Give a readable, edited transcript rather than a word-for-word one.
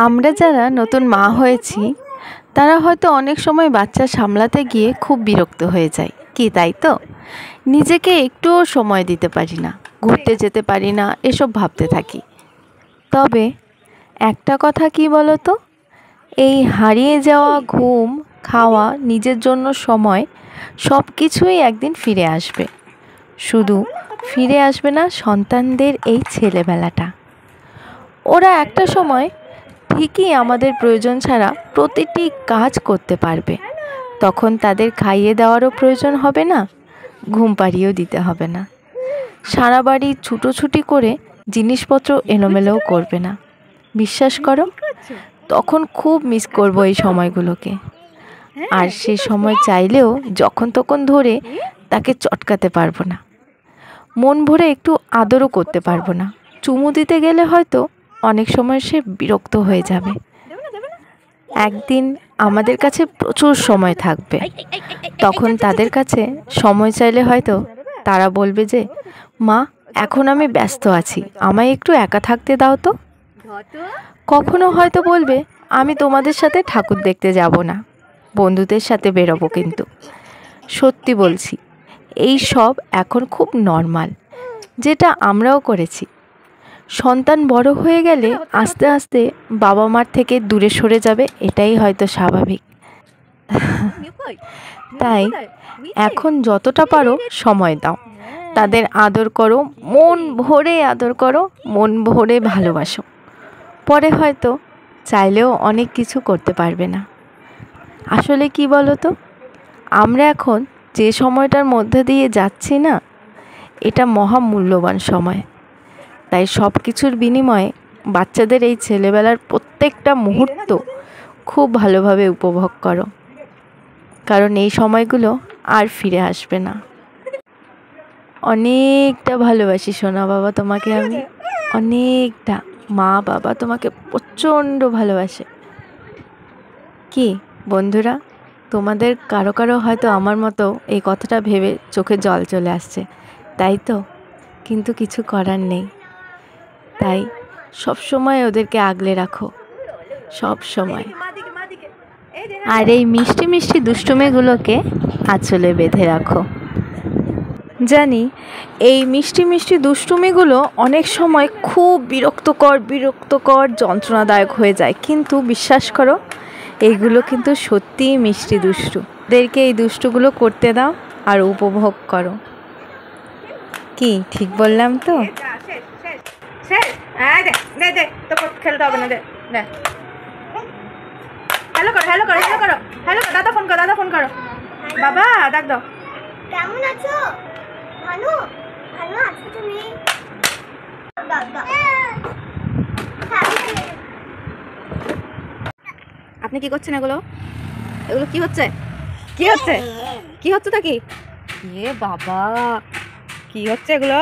আমরা যারা নতুন মা হয়েছি তারা হয়তো অনেক সময় বাচ্চা সামলাতে গিয়ে খুব বিরক্ত হয়ে যায়, কি তাই তো? নিজেকে একটুও সময় দিতে পারি না, ঘুরতে যেতে পারি না, এসব ভাবতে থাকি। তবে একটা কথা কি বলো তো, এই হারিয়ে যাওয়া ঘুম, খাওয়া, নিজের জন্য সময়, সব কিছুই একদিন ফিরে আসবে। শুধু ফিরে আসবে না সন্তানদের এই ছেলেবেলাটা। ওরা একটা সময় ঠিকই আমাদের প্রয়োজন ছাড়া প্রতিটি কাজ করতে পারবে। তখন তাদের খাইয়ে দেওয়ারও প্রয়োজন হবে না, ঘুম পাড়িয়েও দিতে হবে না। সারা বাড়ি ছুটোছুটি করে জিনিসপত্র এলোমেলোও করবে না। বিশ্বাস করো, তখন খুব মিস করবো এই সময়গুলোকে। আর সে সময় চাইলেও যখন তখন ধরে তাকে চটকাতে পারবো না, মন ভরে একটু আদরও করতে পারবো না। চুমু দিতে গেলে হয়তো অনেক সময় সে বিরক্ত হয়ে যাবে। একদিন আমাদের কাছে প্রচুর সময় থাকবে, তখন তাদের কাছে সময় চাইলে হয়তো তারা বলবে যে, মা এখন আমি ব্যস্ত আছি, আমায় একটু একা থাকতে দাও তো। কখনো হয়তো বলবে, আমি তোমাদের সাথে ঠাকুর দেখতে যাব না, বন্ধুদের সাথে বেরোবো। কিন্তু সত্যি বলছি, এই সব এখন খুব নর্মাল, যেটা আমরাও করেছি। সন্তান বড় হয়ে গেলে আস্তে আস্তে বাবা মার থেকে দূরে সরে যাবে, এটাই হয়তো স্বাভাবিক। তাই এখন যতটা পারো সময় দাও, তাদের আদর করো, মন ভরে আদর করো, মন ভরে ভালোবাসো। পরে হয়তো চাইলেও অনেক কিছু করতে পারবে না। আসলে কি বলো তো, আমরা এখন যে সময়টার মধ্যে দিয়ে যাচ্ছি না, এটা মহামূল্যবান সময়। তাই সব কিছুর বিনিময়ে বাচ্চাদের এই ছেলেবেলার প্রত্যেকটা মুহূর্ত খুব ভালোভাবে উপভোগ করো, কারণ এই সময়গুলো আর ফিরে আসবে না। অনেকটা ভালোবাসি সোনা বাবা তোমাকে, আমি অনেকটা। মা বাবা তোমাকে প্রচণ্ড ভালোবাসে। কি বন্ধুরা, তোমাদের কারো কারো হয়তো আমার মতো এই কথাটা ভেবে চোখে জল চলে আসছে, তাই তো? কিন্তু কিছু করার নেই। তাই সব সময় ওদেরকে আগলে রাখো, সব সময়। আর এই মিষ্টি মিষ্টি দুষ্টুমিগুলোকে আঁচলে বেঁধে রাখো। জানি এই মিষ্টি মিষ্টি দুষ্টুমিগুলো অনেক সময় খুব বিরক্তকর যন্ত্রণাদায়ক হয়ে যায়, কিন্তু বিশ্বাস করো, এইগুলো কিন্তু সত্যিই মিষ্টি দুষ্টু। ওদেরকে এই দুষ্টুগুলো করতে দাও আর উপভোগ করো। কি ঠিক বললাম তো? খেলতে হবে না, হ্যালো করো, দাদা ফোন করো, বাবা ডাক দাও। কেমন আছো? ভালো আছো তুমি? আপনি কি করছেন? এগুলো কি হচ্ছে তা কি? এ বাবা, কি হচ্ছে এগুলো?